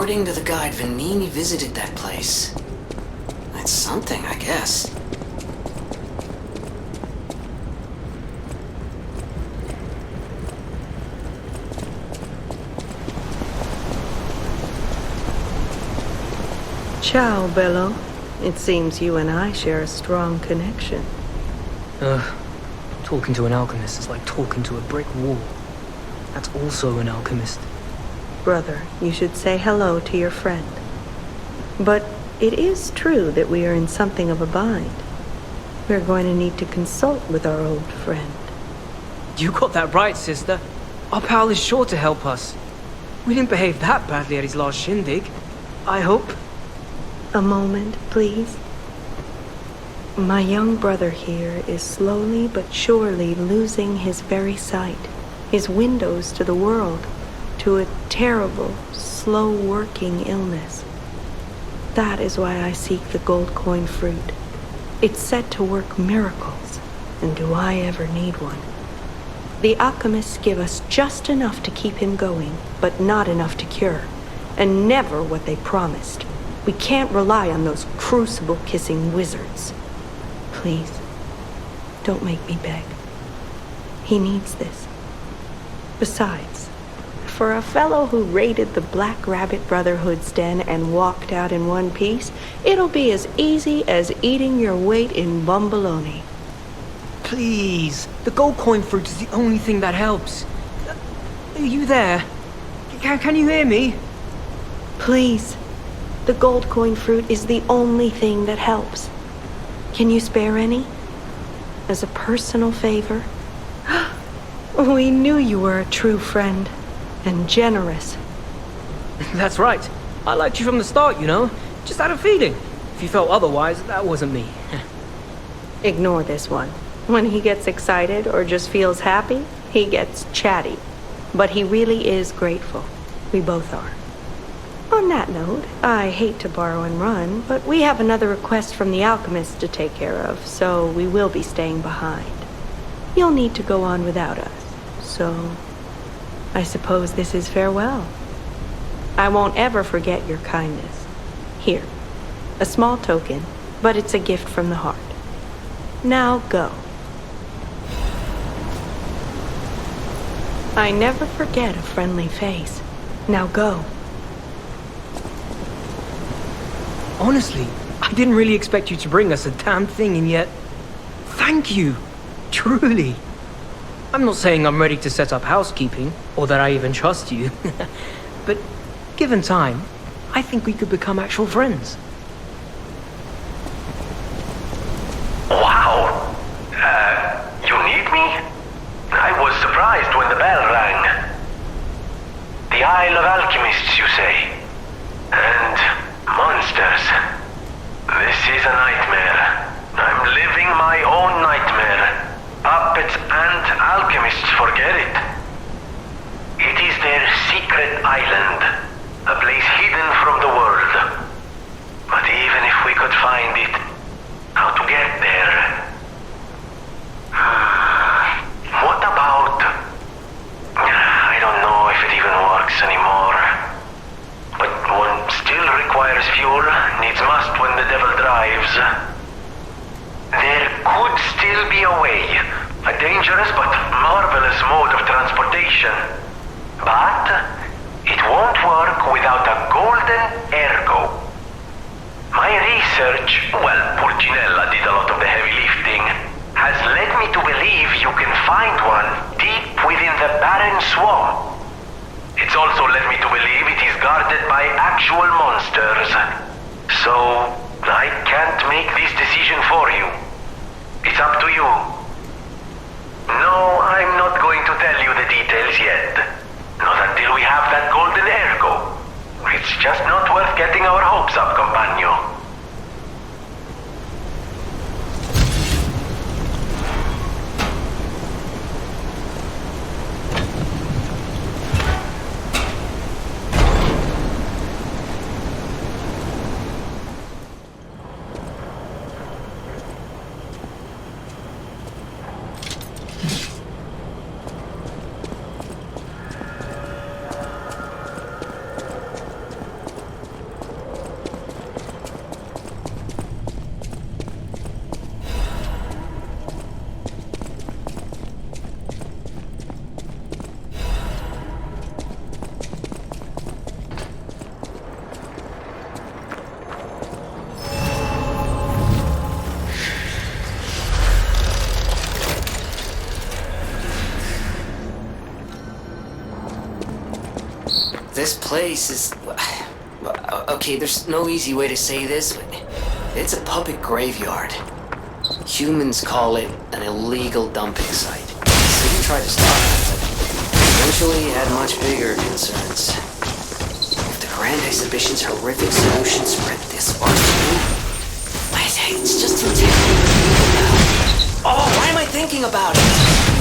According to the guide, Vanini visited that place. That's something, I guess. Ciao, Bello. It seems you and I share a strong connection. Talking to an alchemist is like talking to a brick wall. That's also an alchemist. Brother, you should say hello to your friend. But it is true that we are in something of a bind. We're going to need to consult with our old friend. You got that right, sister. Our pal is sure to help us. We didn't behave that badly at his last shindig. I hope. A moment, please. My young brother here is slowly but surely losing his very sight, his windows to the world, to a terrible, slow-working illness. That is why I seek the gold coin fruit. It's said to work miracles, and do I ever need one? The alchemists give us just enough to keep him going, but not enough to cure, and never what they promised. We can't rely on those crucible-kissing wizards. Please, don't make me beg. He needs this. Besides, for a fellow who raided the Black Rabbit Brotherhood's den and walked out in one piece, it'll be as easy as eating your weight in bumbaloni. Please, the gold coin fruit is the only thing that helps. Are you there? Can you hear me? Please. The gold coin fruit is the only thing that helps. Can you spare any? As a personal favor? We knew you were a true friend, and generous. That's right. I liked you from the start, you know. Just had a feeling. If you felt otherwise, that wasn't me. Ignore this one. When he gets excited or just feels happy, he gets chatty. But he really is grateful. We both are. On that note, I hate to borrow and run, but we have another request from the alchemist to take care of, so we will be staying behind. You'll need to go on without us, so I suppose this is farewell. I won't ever forget your kindness. Here, a small token, but it's a gift from the heart. Now go. I never forget a friendly face. Now go. Honestly, I didn't really expect you to bring us a damn thing, and yet... Thank you. Truly. I'm not saying I'm ready to set up housekeeping, or that I even trust you. But given time, I think we could become actual friends. Wow! You need me? I was surprised when the bell rang. The Isle of Alchemists, you say? And monsters. This is a nightmare. I'm living my own nightmare. Puppets and alchemists forget it. It is their secret island, a place hidden from the world. But even if we could find it, how to get there? What about... I don't know if it even works anymore. But one still requires fuel, needs must when the devil drives. There could still be a way, a dangerous but marvelous mode of transportation. But it won't work without a golden ergo. My research, well, Purcinella did a lot of the heavy lifting, has led me to believe you can find one deep within the Barren swamp. It's also led me to believe it is guarded by actual monsters. So, I can't make this decision for you. It's up to you. No, I'm not going to tell you the details yet. Not until we have that golden ergo. It's just not worth getting our hopes up, compagno. This place is... Okay, there's no easy way to say this, but it's a puppet graveyard. Humans call it an illegal dumping site. So he tried to stop it, but eventually he had much bigger concerns. If the Grand Exhibition's horrific solution spread this far too, it's just too terrible. Oh, why am I thinking about it?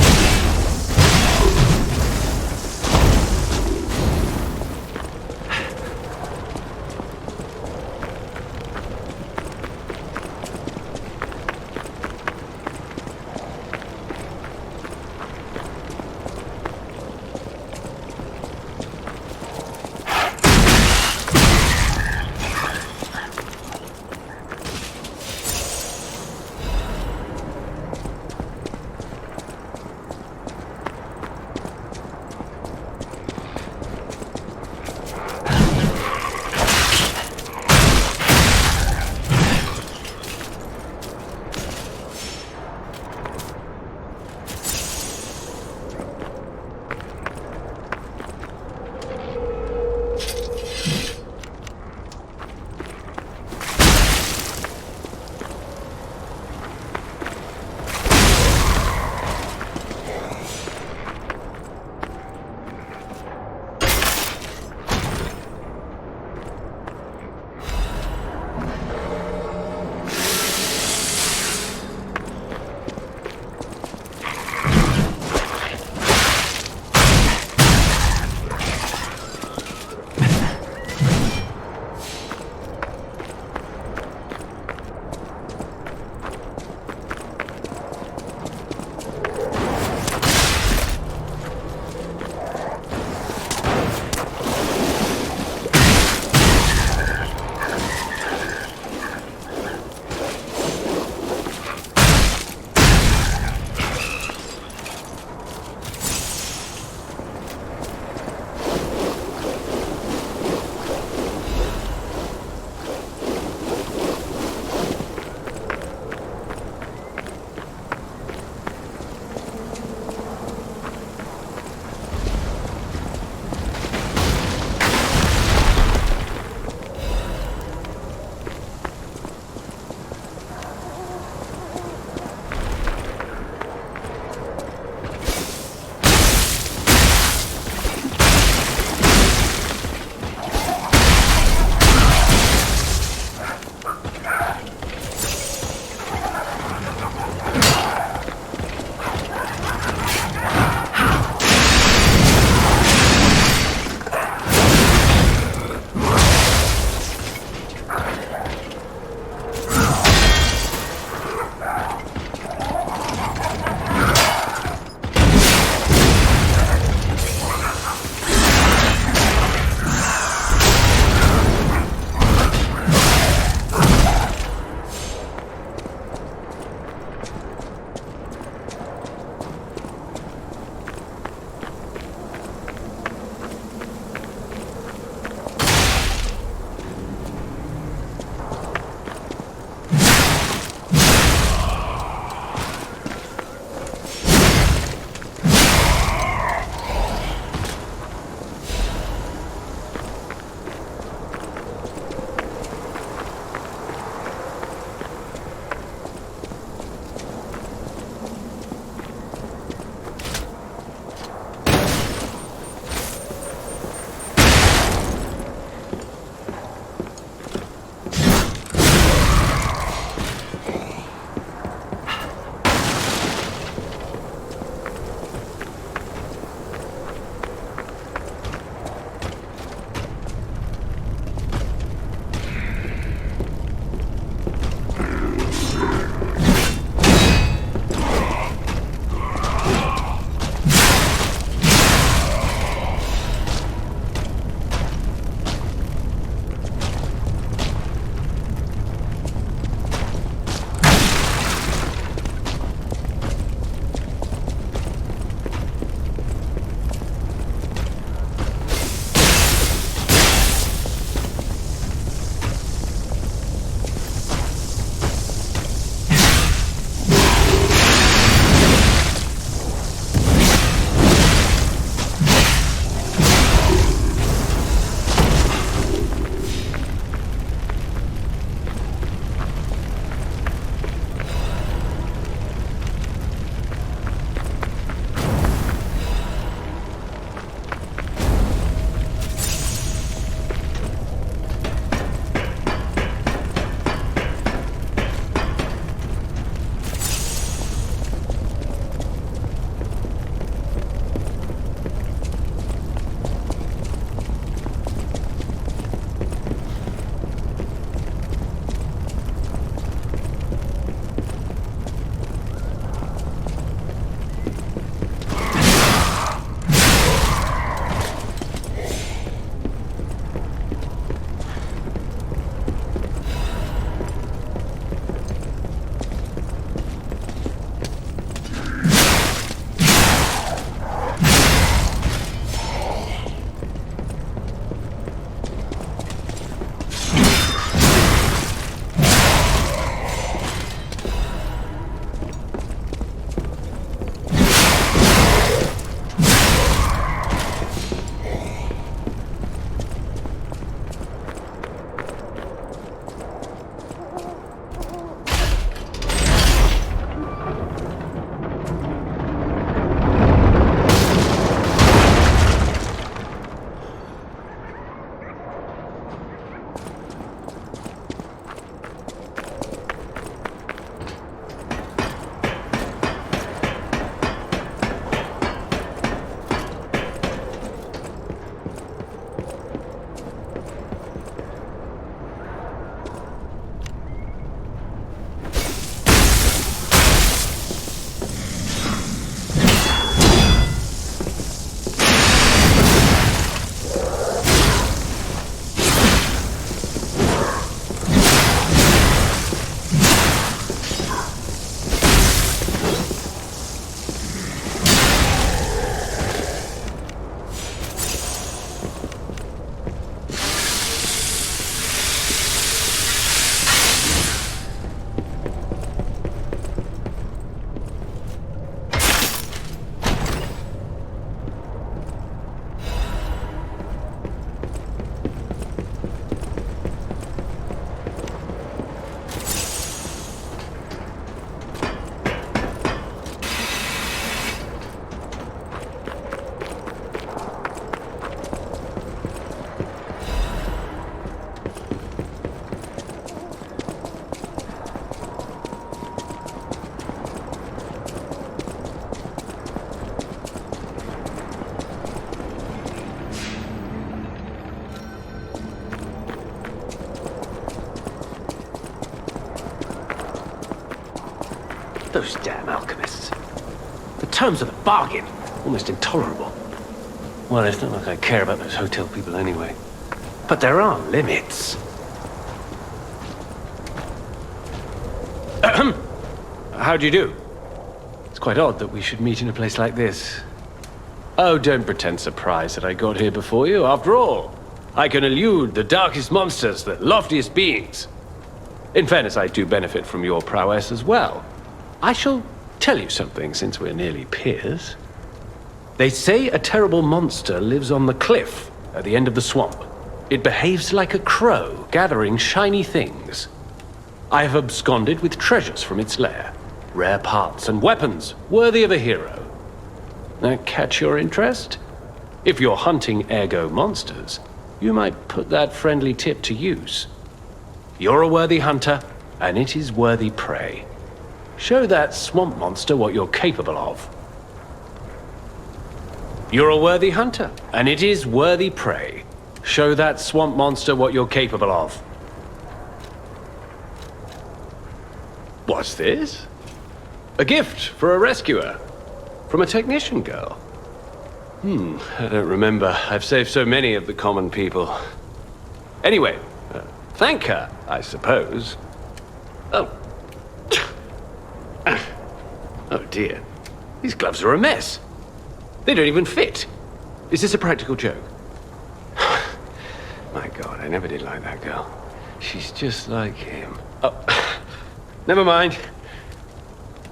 Those damn alchemists. The terms of the bargain, almost intolerable. Well, it's not like I care about those hotel people anyway. But there are limits. How do you do? It's quite odd that we should meet in a place like this. Oh, don't pretend surprised that I got here before you. After all, I can elude the darkest monsters, the loftiest beings. In fairness, I do benefit from your prowess as well. I shall tell you something, since we're nearly peers. They say a terrible monster lives on the cliff at the end of the swamp. It behaves like a crow, gathering shiny things. I have absconded with treasures from its lair. Rare parts and weapons, worthy of a hero. That catch your interest? If you're hunting ergo monsters, you might put that friendly tip to use. You're a worthy hunter, and it is worthy prey. Show that swamp monster what you're capable of. You're a worthy hunter, and it is worthy prey. Show that swamp monster what you're capable of. What's this? A gift for a rescuer. From a technician girl. I don't remember. I've saved so many of the common people. Anyway, thank her, I suppose. Oh. Oh dear. These gloves are a mess. They don't even fit. Is this a practical joke? My God, I never did like that girl. She's just like him. Oh, never mind.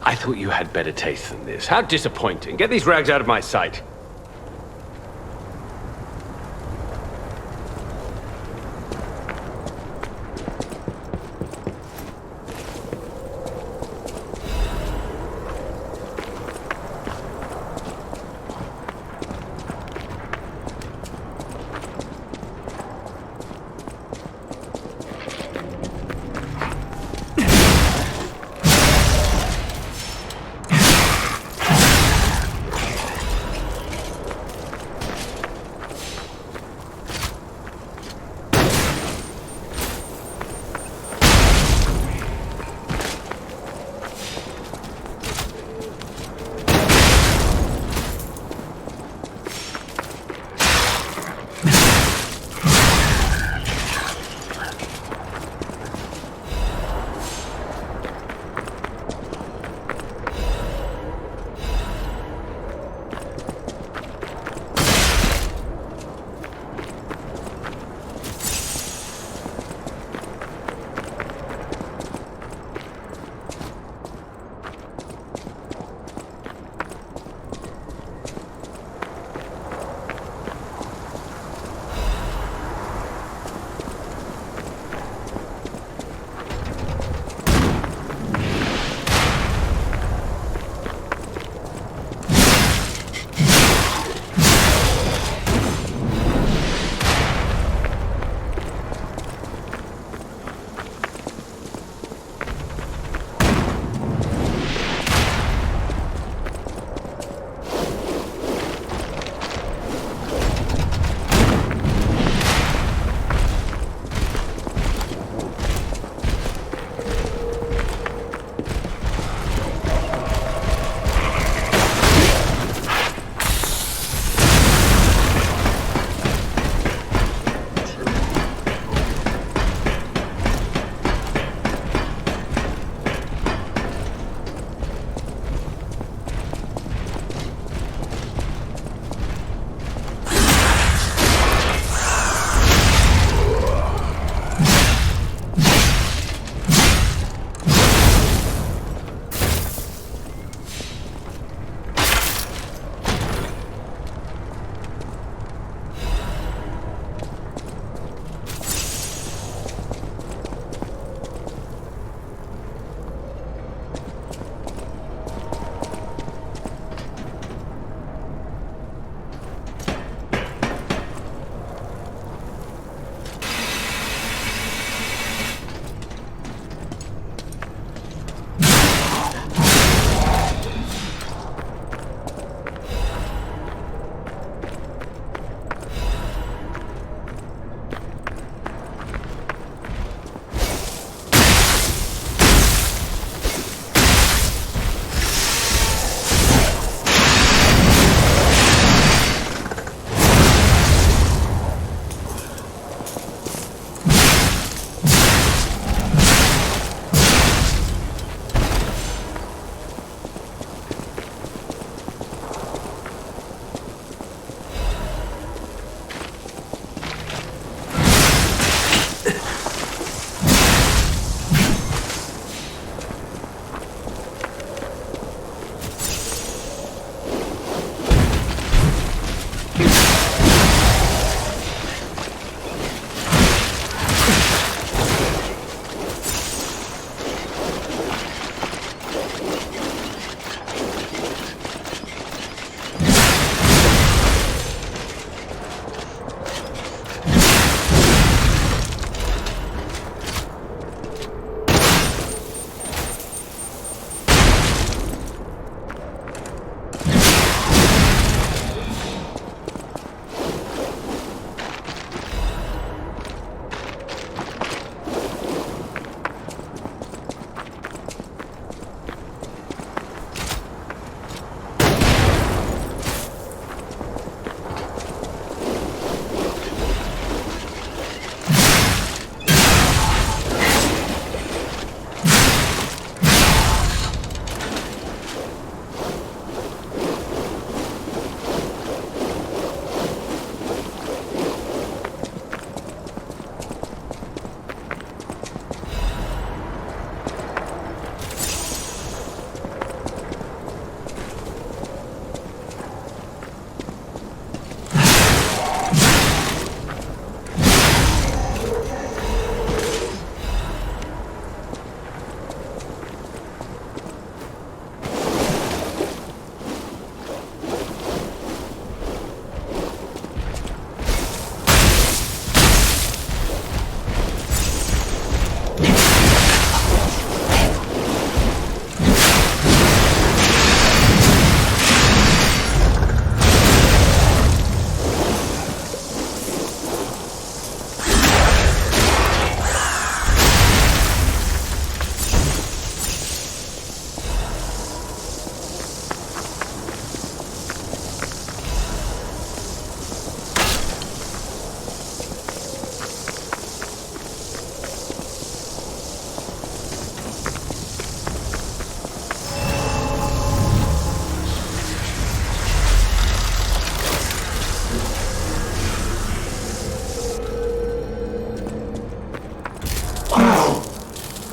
I thought you had better taste than this. How disappointing. Get these rags out of my sight.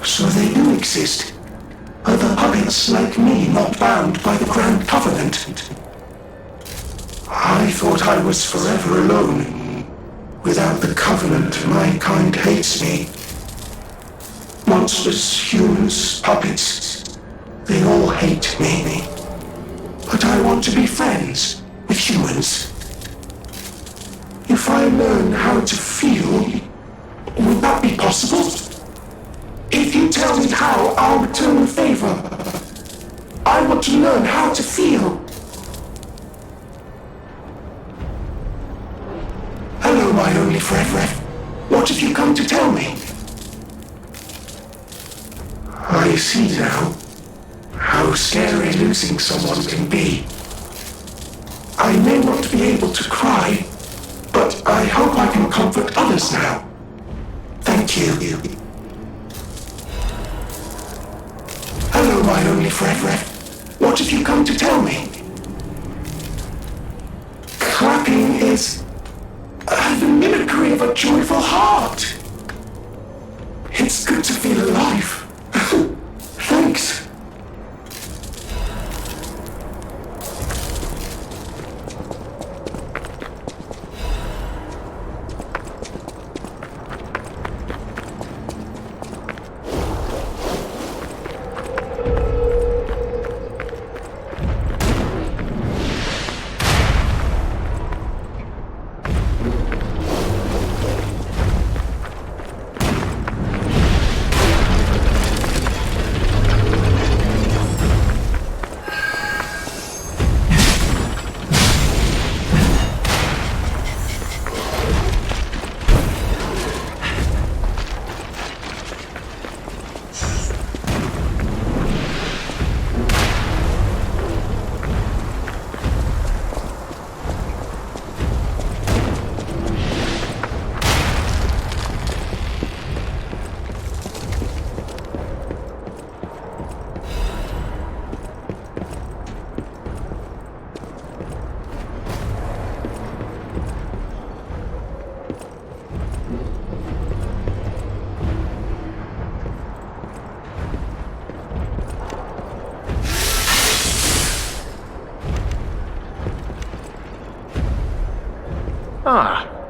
So they do exist. Other puppets like me not bound by the Grand Covenant. I thought I was forever alone. Without the Covenant, my kind hates me. Monsters, humans, puppets, they all hate me. But I want to be friends with humans. If I learn how to feel, would that be possible? If you tell me how, I'll return the favor. I want to learn how to feel. Hello, my only friend. What have you come to tell me? I see now how scary losing someone can be. I may not be able to cry, but I hope I can comfort others now. Thank you. Hello, my only friend. What have you come to tell me? Clapping is the mimicry of a joyful heart. It's good to feel alive. Thanks.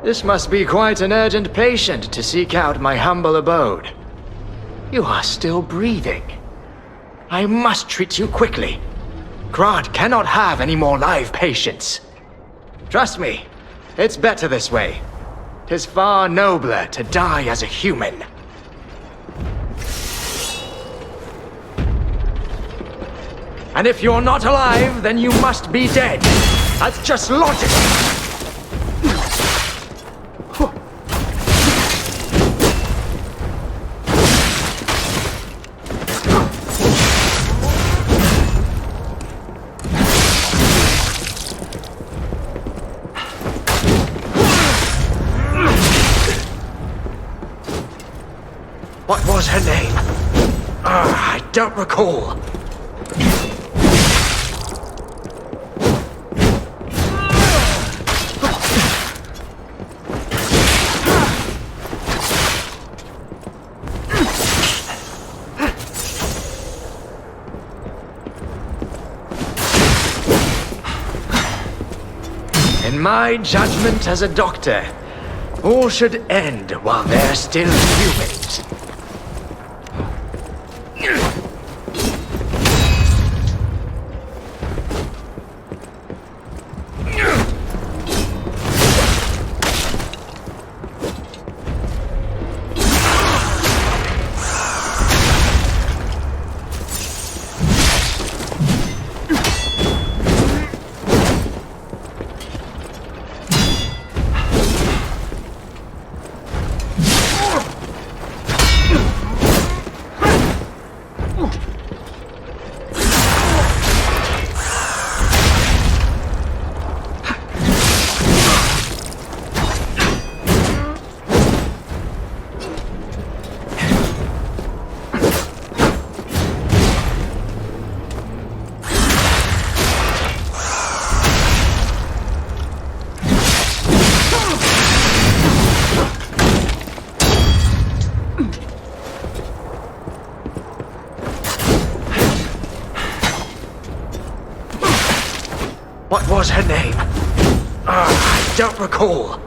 This must be quite an urgent patient to seek out my humble abode. You are still breathing. I must treat you quickly. Krat cannot have any more live patients. Trust me, it's better this way. 'Tis far nobler to die as a human. And if you're not alive, then you must be dead. That's just logic. What was her name? I don't recall. In my judgment as a doctor, all should end while they're still humans. was her name? I don't recall.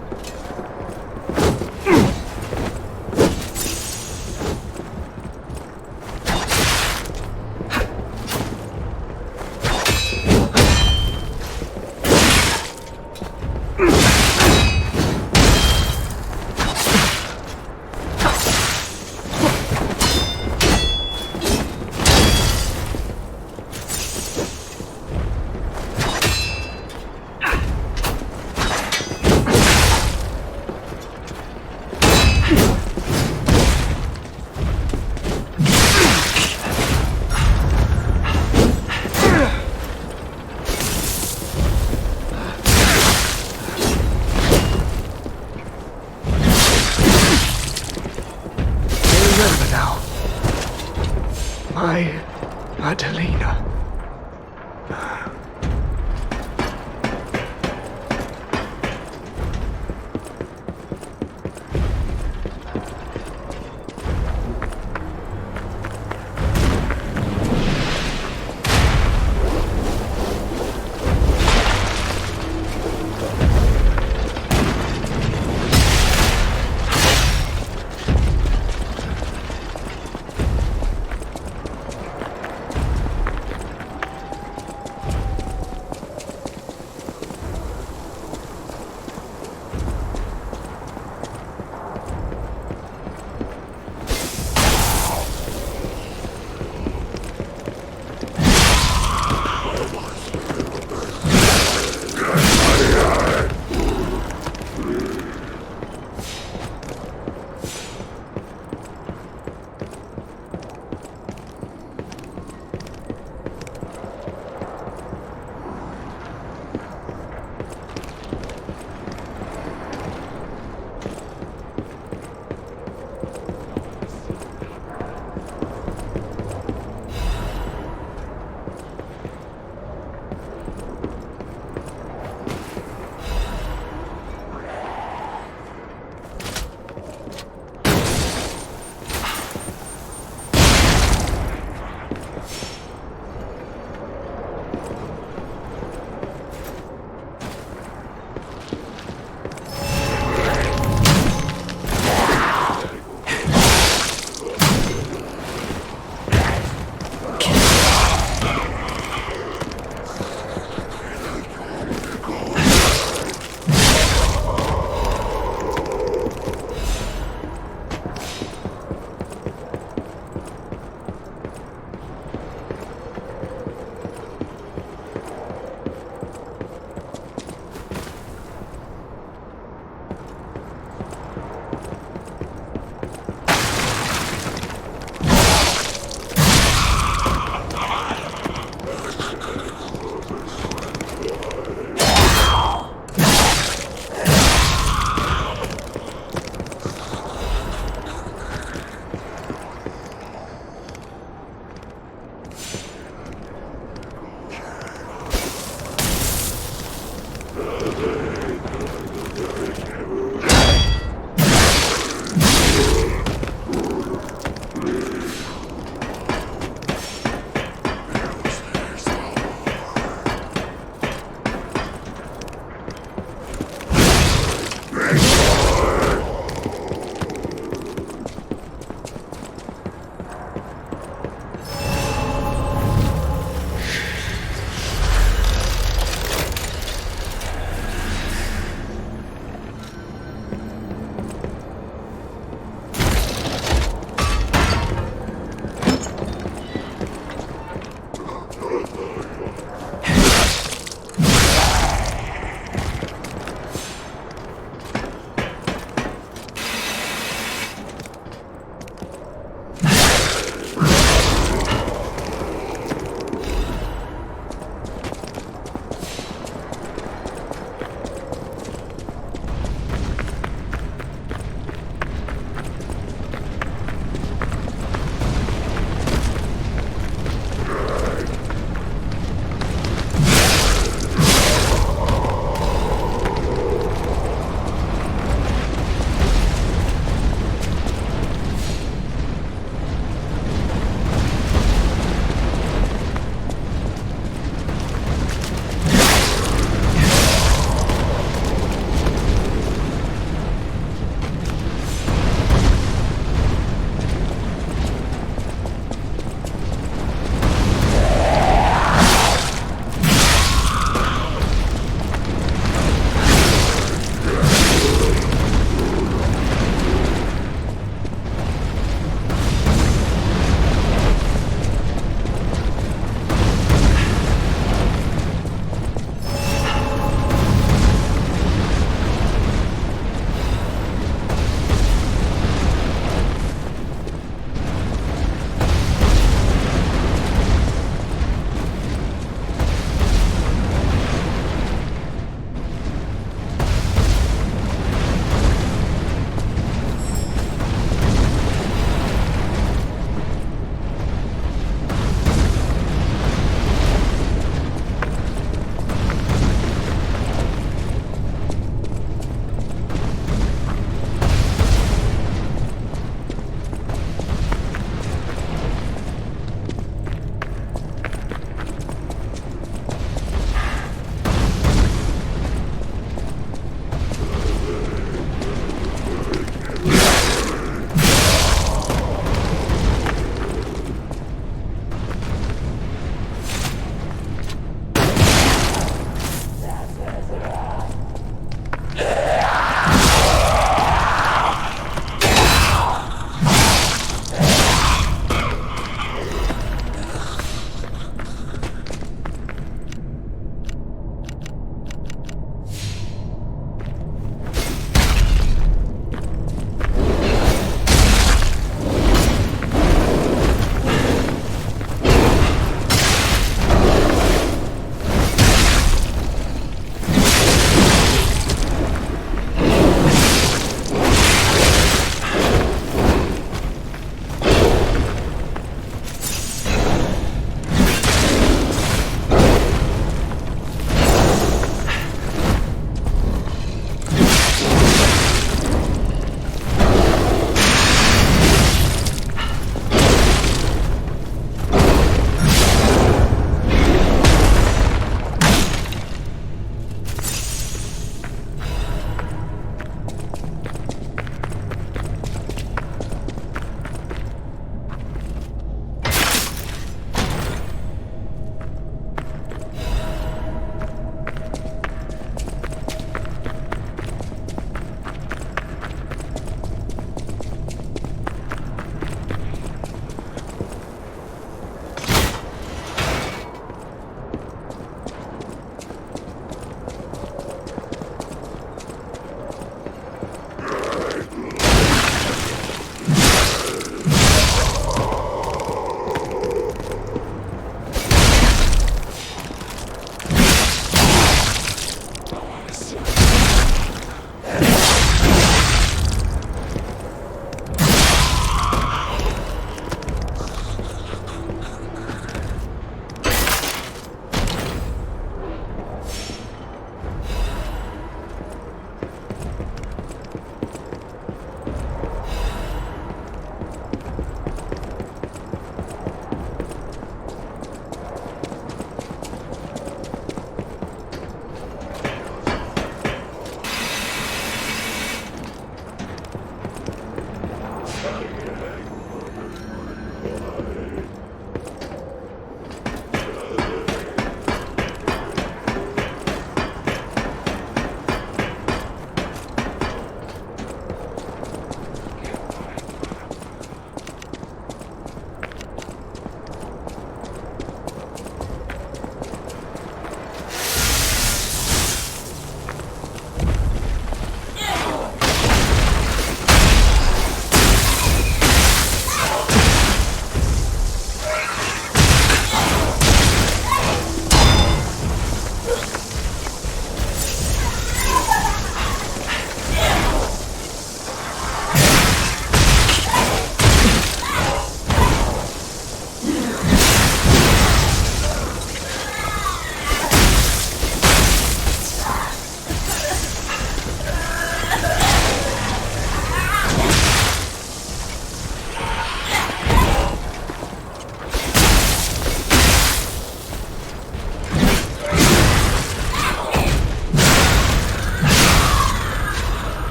Adelina.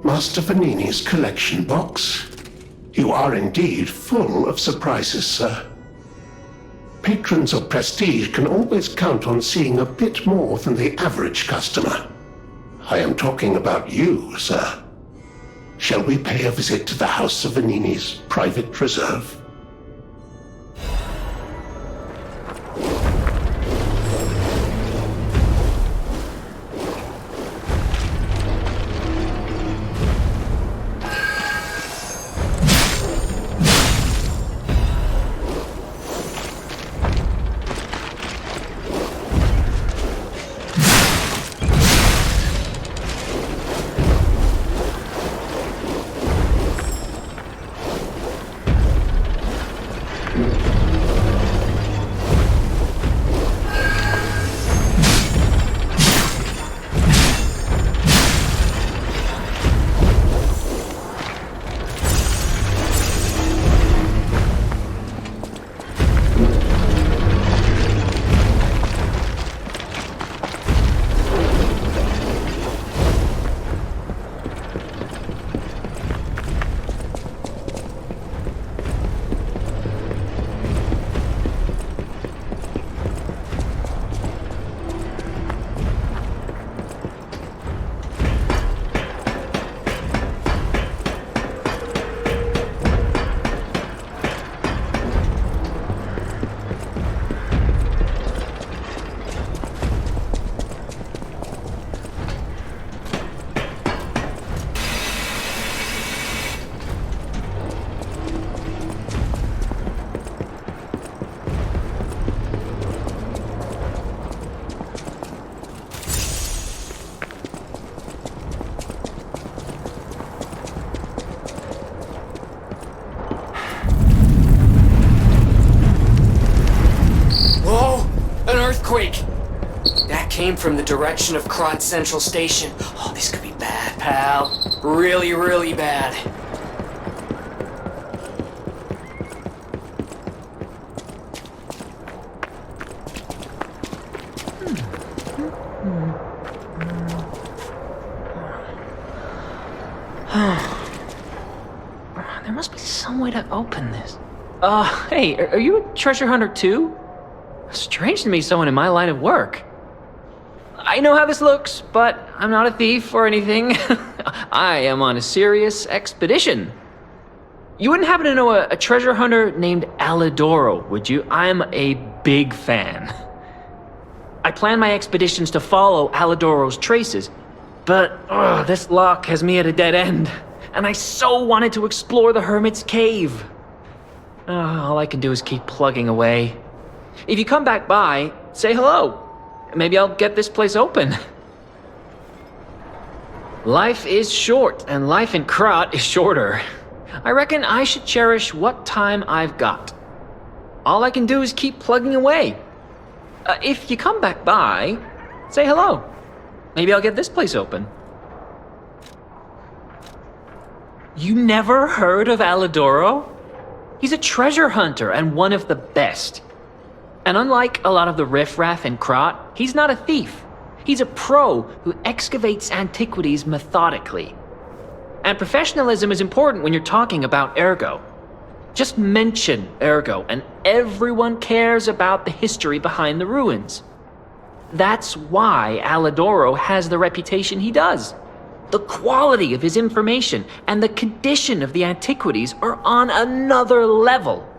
Master Vanini's collection box. You are indeed full of surprises, sir. Patrons of prestige can always count on seeing a bit more than the average customer. I am talking about you, sir. Shall we pay a visit to the House of Vanini's private reserve? That came from the direction of Krat Central Station. Oh, this could be bad, pal. Really, really bad. There must be some way to open this. Hey, are you a treasure hunter too? Strange to me, someone in my line of work. I know how this looks, but I'm not a thief or anything. I am on a serious expedition. You wouldn't happen to know a treasure hunter named Alidoro, would you? I'm a big fan. I plan my expeditions to follow Alidoro's traces, but this lock has me at a dead end, and I so wanted to explore the Hermit's Cave. All I can do is keep plugging away. If you come back by, say hello. Maybe I'll get this place open. Life is short, and life in Krat is shorter. I reckon I should cherish what time I've got. All I can do is keep plugging away. If you come back by, say hello. Maybe I'll get this place open. You never heard of Alidoro? He's a treasure hunter and one of the best. And unlike a lot of the riffraff in Krat, he's not a thief. He's a pro who excavates antiquities methodically. And professionalism is important when you're talking about Ergo. Just mention Ergo and everyone cares about the history behind the ruins. That's why Alidoro has the reputation he does. The quality of his information and the condition of the antiquities are on another level.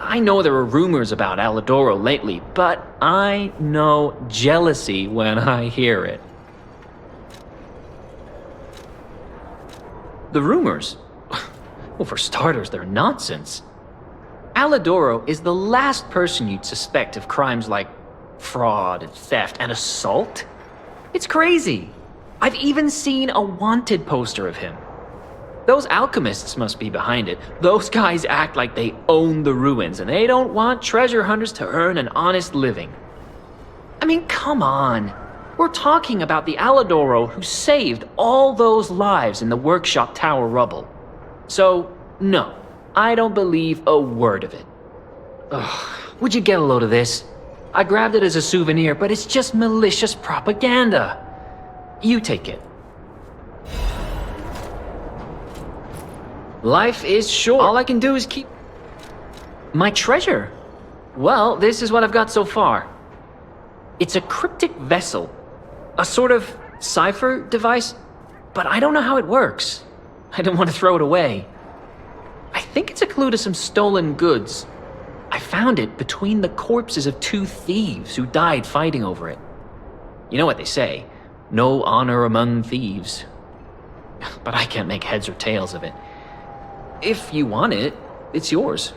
I know there are rumors about Alidoro lately, but I know jealousy when I hear it. The rumors? Well, for starters, they're nonsense. Alidoro is the last person you'd suspect of crimes like fraud and theft and assault. It's crazy. I've even seen a wanted poster of him. Those alchemists must be behind it. Those guys act like they own the ruins, and they don't want treasure hunters to earn an honest living. I mean, come on. We're talking about the Alidoro who saved all those lives in the workshop tower rubble. So, no, I don't believe a word of it. Ugh, would you get a load of this? I grabbed it as a souvenir, but it's just malicious propaganda. You take it. Life is short. All I can do is keep... My treasure? Well, this is what I've got so far. It's a cryptic vessel. A sort of cipher device, but I don't know how it works. I don't want to throw it away. I think it's a clue to some stolen goods. I found it between the corpses of 2 thieves who died fighting over it. You know what they say, no honor among thieves. But I can't make heads or tails of it. If you want it, it's yours.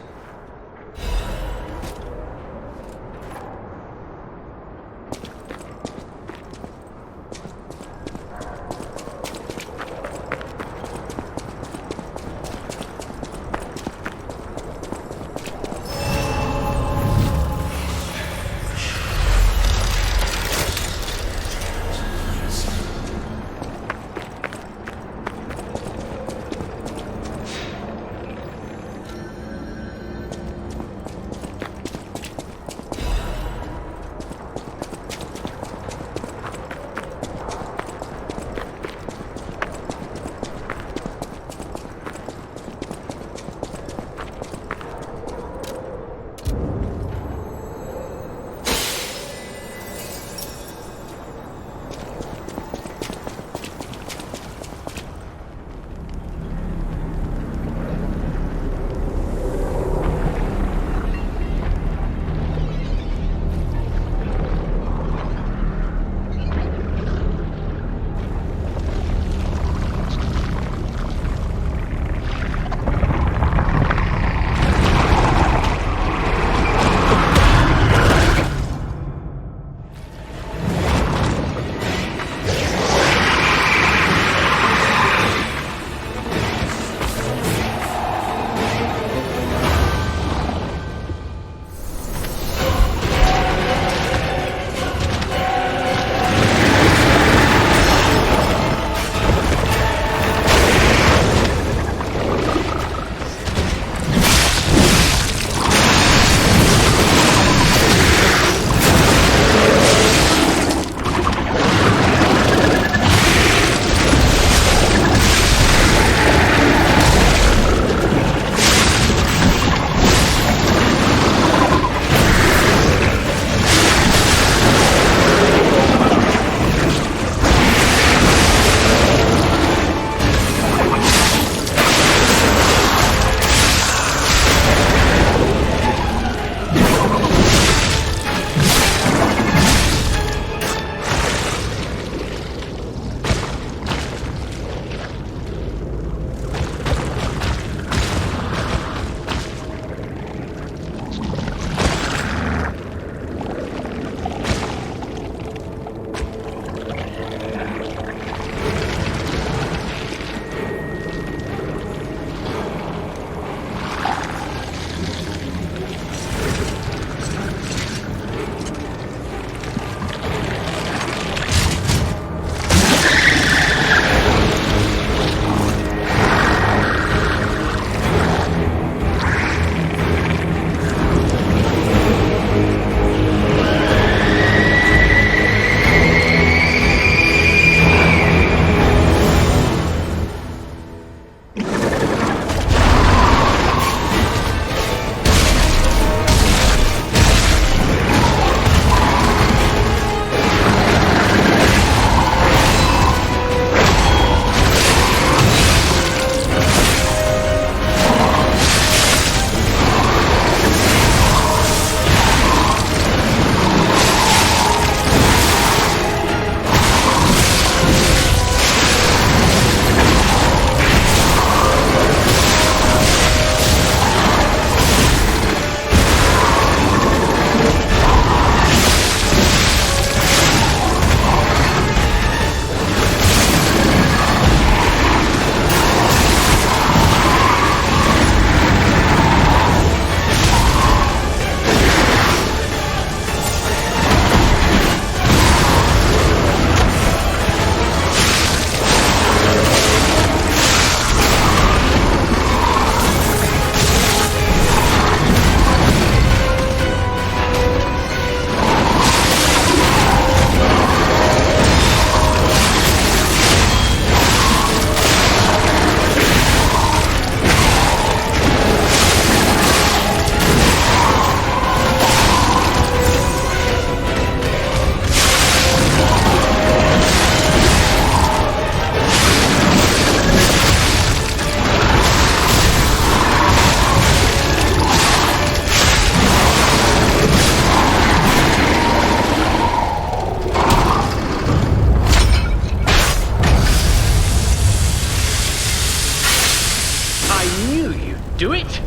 do it?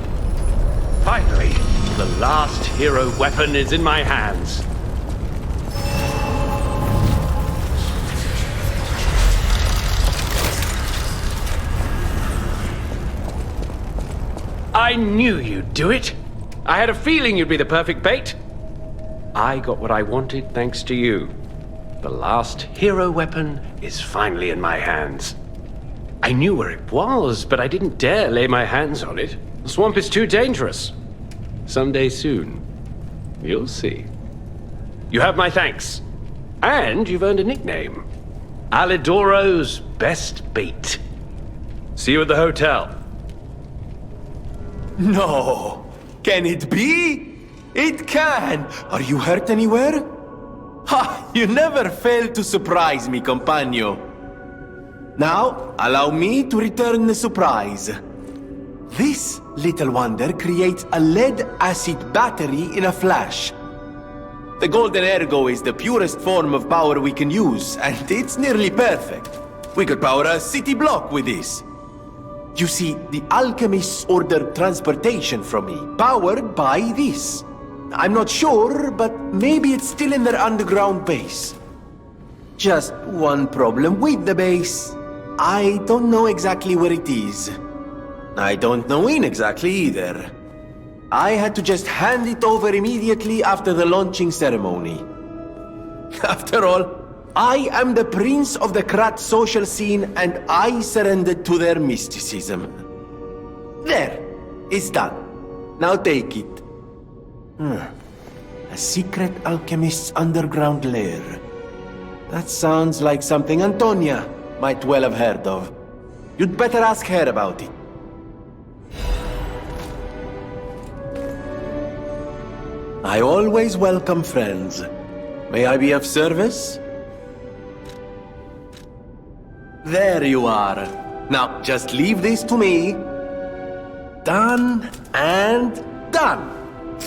Finally, the last hero weapon is in my hands. I knew you'd do it. I had a feeling you'd be the perfect bait. I got what I wanted thanks to you. The last hero weapon is finally in my hands. I knew where it was, but I didn't dare lay my hands on it. The swamp is too dangerous. Someday soon, you'll see. You have my thanks. And you've earned a nickname. Alidoro's best bait. See you at the hotel. No! Can it be? It can! Are you hurt anywhere? Ha! You never fail to surprise me, compagno. Now, allow me to return the surprise. This little wonder creates a lead-acid battery in a flash. The golden ergo is the purest form of power we can use, and it's nearly perfect. We could power a city block with this. You see, the alchemists ordered transportation from me, powered by this. I'm not sure, but maybe it's still in their underground base. Just one problem with the base. I don't know exactly where it is. I don't know when exactly either. I had to just hand it over immediately after the launching ceremony. After all, I am the prince of the Krat social scene, and I surrendered to their mysticism. There, it's done. Now take it. A secret alchemist's underground lair. That sounds like something Antonia might well have heard of. You'd better ask her about it. I always welcome friends. May I be of service? There you are. Now, just leave this to me. Done and done.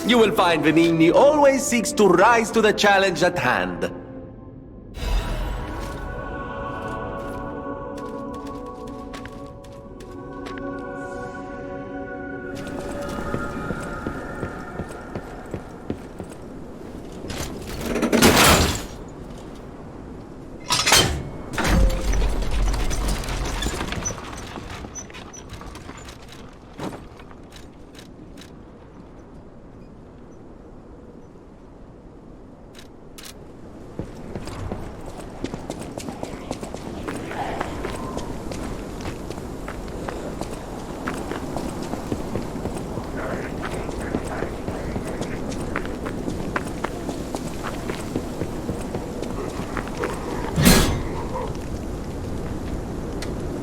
You will find Ravine always seeks to rise to the challenge at hand.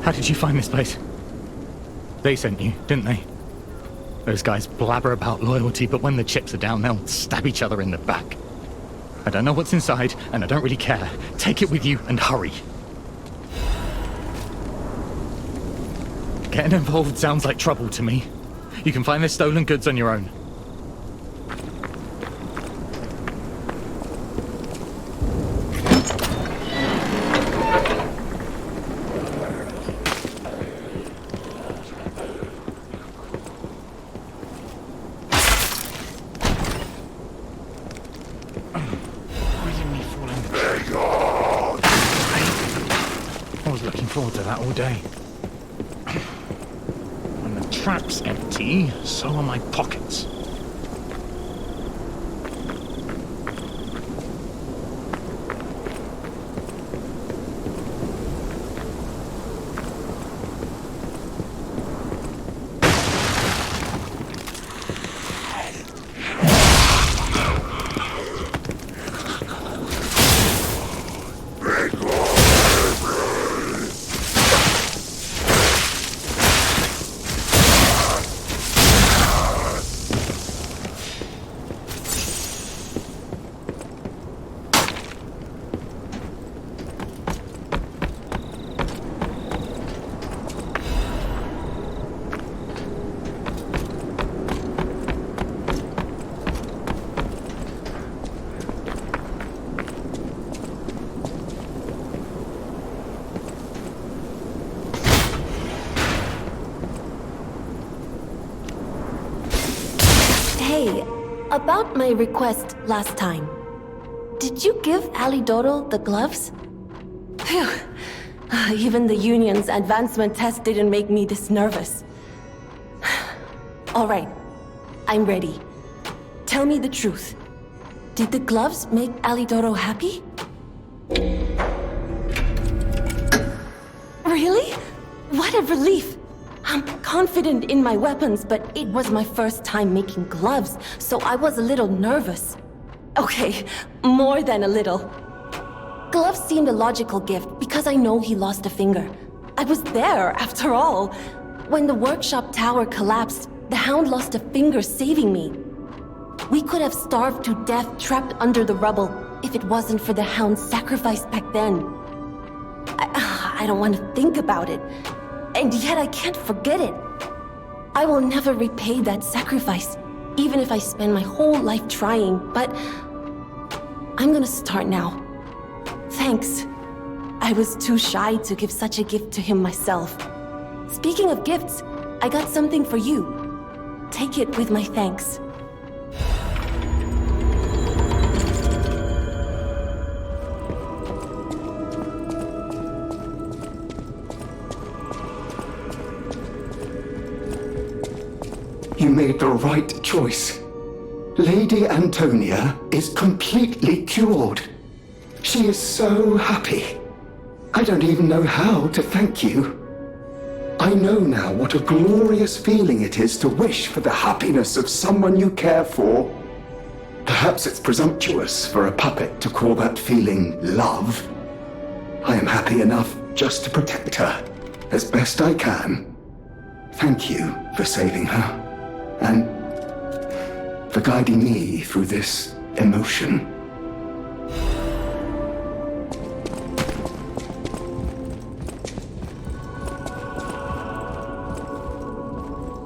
How did you find this place? They sent you, didn't they? Those guys blabber about loyalty, but when the chips are down, they'll stab each other in the back. I don't know what's inside, and I don't really care. Take it with you and hurry. Getting involved sounds like trouble to me. You can find their stolen goods on your own. I was looking forward to that all day. When the trap's empty, so are my pockets. Hey, about my request last time. Did you give Alidoro the gloves? Phew. Even the Union's advancement test didn't make me this nervous. Alright, I'm ready. Tell me the truth. Did the gloves make Alidoro happy? Really? What a relief! I'm confident in my weapons, but it was my first time making gloves, so I was a little nervous. Okay, more than a little. Gloves seemed a logical gift because I know he lost a finger. I was there, after all. When the workshop tower collapsed, the Hound lost a finger saving me. We could have starved to death trapped under the rubble if it wasn't for the Hound's sacrifice back then. I don't want to think about it, and yet I can't forget it. I will never repay that sacrifice, even if I spend my whole life trying, but I'm gonna start now. Thanks. I was too shy to give such a gift to him myself. Speaking of gifts, I got something for you. Take it with my thanks. You made the right choice. Lady Antonia is completely cured. She is so happy. I don't even know how to thank you. I know now what a glorious feeling it is to wish for the happiness of someone you care for. Perhaps it's presumptuous for a puppet to call that feeling love. I am happy enough just to protect her as best I can. Thank you for saving her. And for guiding me through this emotion.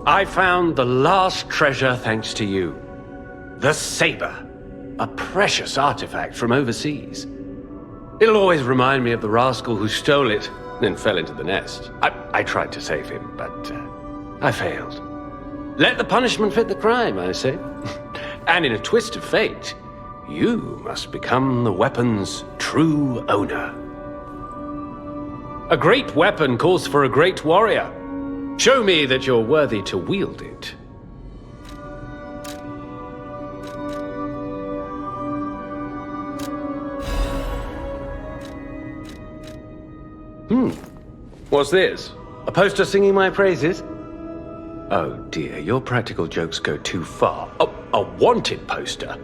I found the last treasure thanks to you. The saber. A precious artifact from overseas. It'll always remind me of the rascal who stole it, then fell into the nest. I tried to save him, but I failed. Let the punishment fit the crime, I say. And in a twist of fate, you must become the weapon's true owner. A great weapon calls for a great warrior. Show me that you're worthy to wield it. What's this? A poster singing my praises? Oh dear, your practical jokes go too far. Oh, a wanted poster?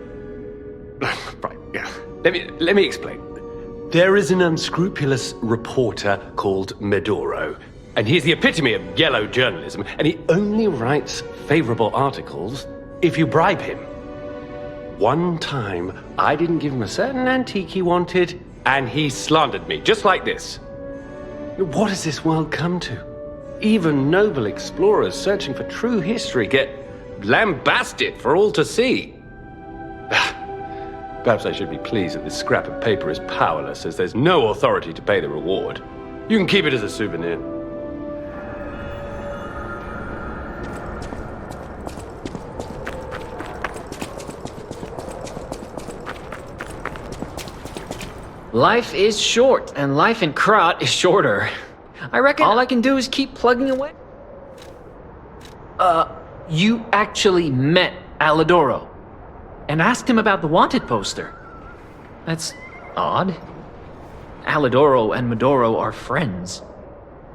Right, yeah. Let me explain. There is an unscrupulous reporter called Medoro, and he's the epitome of yellow journalism, and he only writes favorable articles if you bribe him. One time, I didn't give him a certain antique he wanted, and he slandered me, just like this. What has this world come to? Even noble explorers searching for true history get lambasted for all to see. Perhaps I should be pleased that this scrap of paper is powerless, as there's no authority to pay the reward. You can keep it as a souvenir. Life is short, and life in Krat is shorter. I reckon all I can do is keep plugging away. You actually met Alidoro and asked him about the wanted poster. That's odd. Alidoro and Medoro are friends.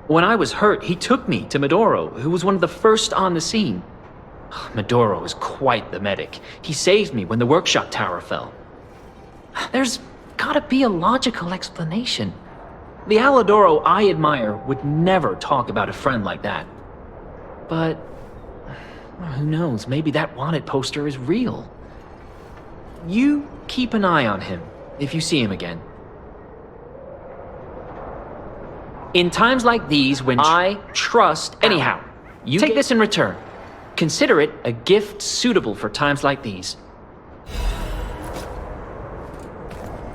When I was hurt, he took me to Medoro, who was one of the first on the scene. Medoro is quite the medic. He saved me when the workshop tower fell. There's gotta be a logical explanation. The Alidoro I admire would never talk about a friend like that. But who knows, maybe that wanted poster is real. You keep an eye on him if you see him again. In times like these, when I trust anyhow, you take this in return. Consider it a gift suitable for times like these.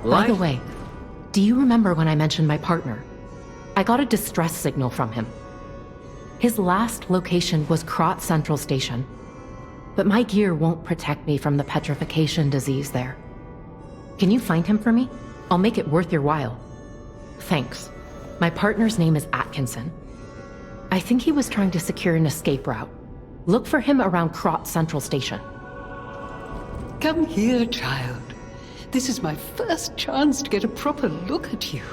By the way, do you remember when I mentioned my partner? I got a distress signal from him. His last location was Krat Central Station. But my gear won't protect me from the petrification disease there. Can you find him for me? I'll make it worth your while. Thanks. My partner's name is Atkinson. I think he was trying to secure an escape route. Look for him around Krat Central Station. Come here, child. This is my first chance to get a proper look at you.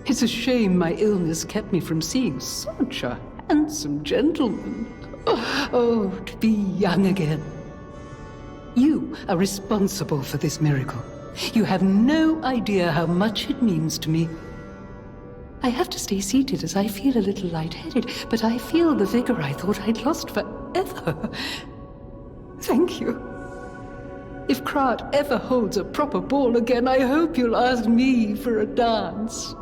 It's a shame my illness kept me from seeing such a handsome gentleman. Oh, to be young again. You are responsible for this miracle. You have no idea how much it means to me. I have to stay seated as I feel a little lightheaded, but I feel the vigor I thought I'd lost forever. Thank you. If Krat ever holds a proper ball again, I hope you'll ask me for a dance.